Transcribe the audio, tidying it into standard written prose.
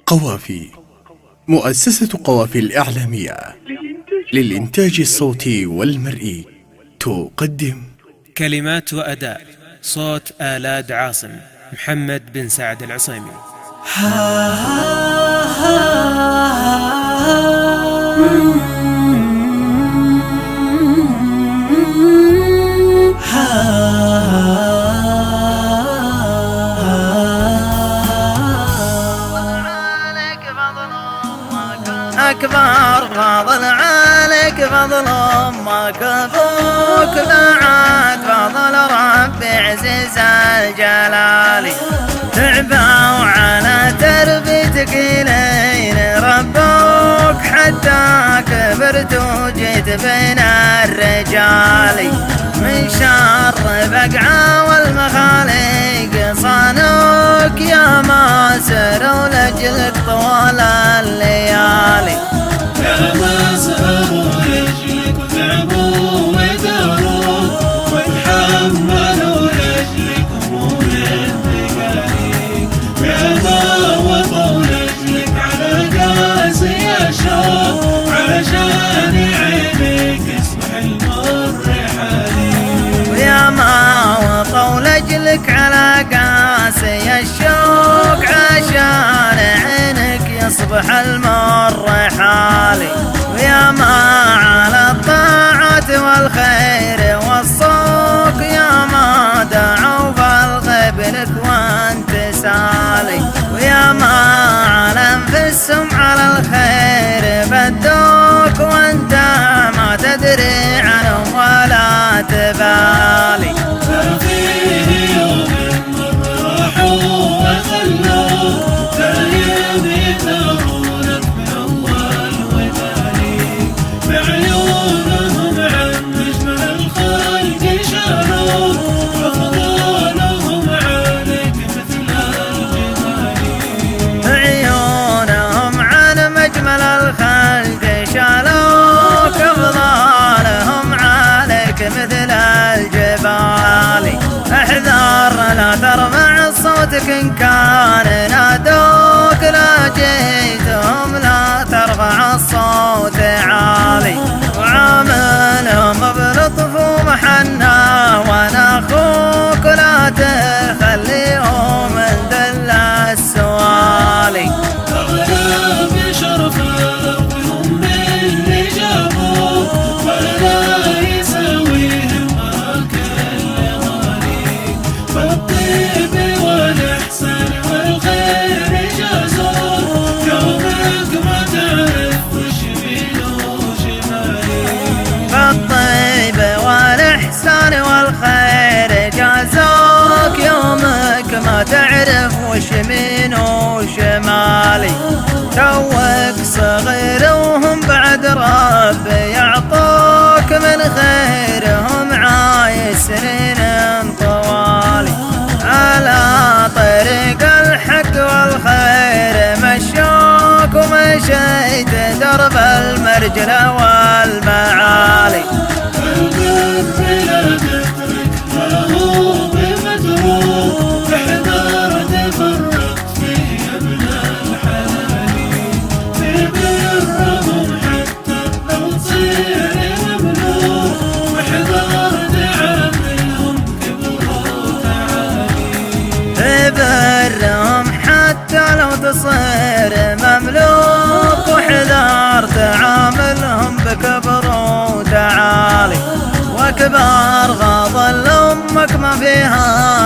قوافي، مؤسسة قوافي الإعلامية للإنتاج الصوتي والمرئي تقدم كلمات وأداء صوت آلاد عاصم محمد بن سعد العصيمي. أكبر فضل عليك فضل أمك أبوك بعد فضل ربي عزيز الجلال. تعبوا على تربيتك إلين ربوك حتى كبرت وجيت بين الرجال. من شر بقعة والمخاليق صانوك يا ما سروا لأجلك طوال الليالي. يا ما سروا لأجلك وتعبوا وداروا وتحملوا لأجلك هموم التكاليف. يا ما وطوا لأجلك على قاسي الشوق علشان عينيك يصبح المر حليف. ويا ما وطوا لأجلك على قاسي الشوق عشان عينك يصبح المر حالي. ويا ما على الطاعات والخير والصوك يا ما دعوا بالغيب لك وانت سالي. ويا ما على انفسهم على الخير بدوك وانت ما تدري عنهم ولا تبالي. ففيه يوم مر راحوا وخلوك دايم يثارونك من أول وثاني. بعيونهم عن نجم الخلق شاروك وفضلهم عليك مثل الجبال. عيونهم عن مجمل الخلق شالوك أفضالهم عليك مثل الجبال. احذر لا ترفع صوتك إن كان نادوك لا جيتهم لا ترفع الصوت عالي. وعاملهم بلطف ومحنة وانا اخوك لا تخليهم من ذل السوالي. أغلى بشرفك وهم اللي جابوك ولا يساويهم معك الغالي. فالطيب والإحسان والخير جازوك يومك ما تعرف وش يمين وشمالي. فالطيب والإحسان والخير جازوك يومك ما تعرف وش يمين وشمالي. توك صغير وهم بعد ربي يعطوك من خيرهم عايش سنين طوالي. على طريق الحق والخير مشوك ومشيت درب المرجلة والمعالي. البر لا تترك ما هو بمتروك احذر تفرط فيه يا ابن الحلال. ببرهم حتى لو تصير مملوك واحذر تعاملهم كبر وتعالي. برهم حتى لو تصير مملوك واحذر تعاملهم بكبر وتعالي. واكبر غضل امك ما فيها